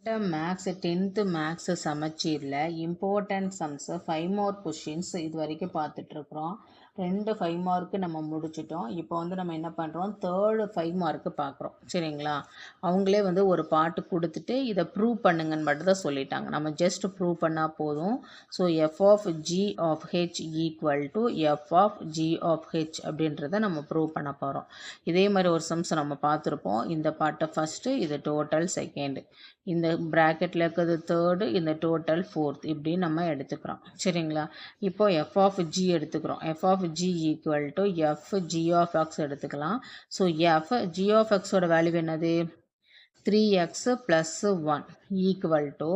Maths 10th maths சமச்சீரில் important sums 5 mark questions இது வரைக்கும் பார்த்துட்ருக்குறோம். 2 5 மார்க்கு நம்ம முடிச்சிட்டோம். இப்போ வந்து நம்ம என்ன பண்ணுறோம், தேர்டு 5 மார்க்கு பார்க்குறோம். சரிங்களா? அவங்களே வந்து ஒரு பாட்டு கொடுத்துட்டு இதை ப்ரூவ் பண்ணுங்கன்னு மட்டும் தான் சொல்லிட்டாங்க. நம்ம ஜஸ்ட் ப்ரூவ் பண்ணால் போதும். So f of g of h equal to f of g of h அப்படின்றத நம்ம ப்ரூவ் பண்ண போகிறோம். இதே மாதிரி ஒரு சம்ஸ் நம்ம பார்த்துருப்போம். இந்த பாட்டை ஃபஸ்ட்டு, இது டோட்டல் செகண்டு, இந்த ப்ராக்கெட்டில் இருக்கிறது தேர்டு, இந்த டோட்டல் ஃபோர்த், இப்படி நம்ம எடுத்துக்கிறோம். சரிங்களா? இப்போ எஃப் ஆஃப் ஜி எடுத்துக்கிறோம். F of g equal to f g of x எடுத்துக்கலாம். ஸோ எஃப் ஜி ஆஃப் எக்ஸோட வேல்யூ என்னது, 3x + 1 equal to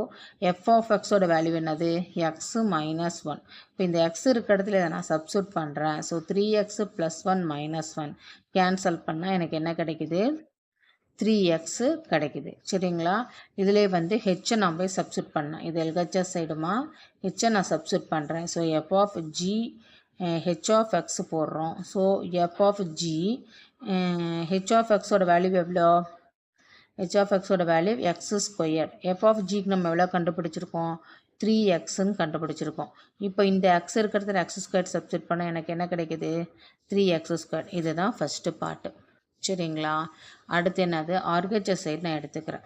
f of எக்ஸோட வேல்யூ என்னது, x - 1. இப்போ இந்த x இருக்க இடத்துல இதை நான் சப்ஸ்டியூட் பண்ணுறேன். ஸோ 3x + 1 - 1 கேன்சல் பண்ணால் எனக்கு என்ன கிடைக்குது, 3x கிடைக்குது. சரிங்களா? இதிலே வந்து ஹெச்சை நான் போய் சப்ஸ்டியூட் பண்ணேன். இது எல்ஹெச்எஸ் சைடுமா, ஹெச்சை நான் சப்ஸ்டியூட் பண்ணுறேன். So f of g h of x போடுறோம். So f of g h of எக்ஸோட வேல்யூ எவ்வளோ, ஹெச் ஆஃப் எக்ஸோட வேல்யூ x². எஃப் ஆஃப் ஜிக்கு நம்ம எவ்வளோ கண்டுபிடிச்சிருக்கோம், 3xன்னு கண்டுபிடிச்சிருக்கோம். இப்போ இந்த எக்ஸ் இருக்கிறதுல x² சப்ஸ்டியூட் பண்ணால் எனக்கு என்ன கிடைக்குது, 3x². இதுதான் ஃபஸ்ட்டு பார்ட்டு. சரிங்களா? அடுத்து என்னது, ஆர்ஹெச்எஸ் சைடு நான் எடுத்துக்கிறேன்.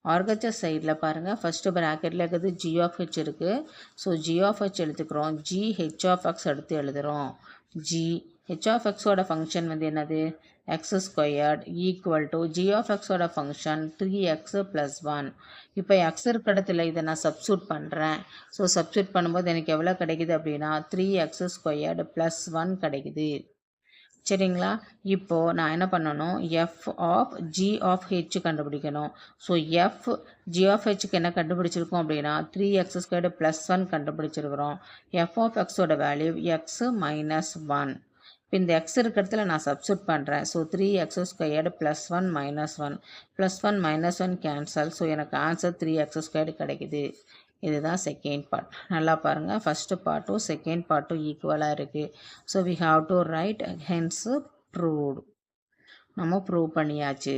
ஆர்ஹெச்எஸ் சைடில் பாருங்கள், ஃபஸ்ட்டு ப்ராக்கெட்டில் இருக்கிறது ஜி ஆஃப் ஹெச் இருக்குது. ஸோ ஜி ஆஃப் ஹெச் எடுத்துக்கிறோம். ஜி ஹெச் ஆஃப் எக்ஸ் எடுத்து எழுதுகிறோம். ஜி ஹெச் ஆஃப் எக்ஸோட ஃபங்க்ஷன் வந்து என்னது, x² equal to g of எக்ஸோட ஃபங்க்ஷன் 3x + 1. இப்போ எக்ஸ் இருக்க இடத்துல இதை நான் சப்ஸ்டியூட் பண்ணுறேன். ஸோ சப்ஸ்டியூட் பண்ணும்போது எனக்கு எவ்வளோ கிடைக்குது அப்படின்னா 3x² + 1 கிடைக்குது. சரிங்களா? இப்போது நான் என்ன பண்ணணும், f of g of h கண்டுபிடிக்கணும். ஸோ எஃப் ஜி ஆஃப் ஹெச்சுக்கு என்ன கண்டுபிடிச்சிருக்கோம் அப்படின்னா 3x² + 1 கண்டுபிடிச்சிருக்கிறோம். எஃப் ஆஃப் எக்ஸோட வேல்யூ x - 1. இப்போ இந்த எக்ஸ் இருக்க இடத்துல நான் சப்ஸ்டியூட் பண்ணுறேன். So 3x² + 1 - 1 + 1 - 1 cancel. ஸோ எனக்கு ஆன்சர் 3x² கிடைக்குது. இதுதான் செகண்ட் பார்ட். நல்லா பாருங்கள், ஃபஸ்ட்டு பார்ட்டும் செகண்ட் பார்ட்டும் ஈக்குவலாக இருக்குது. So we have to write hence proved. நம்ம ப்ரூவ் பண்ணியாச்சு.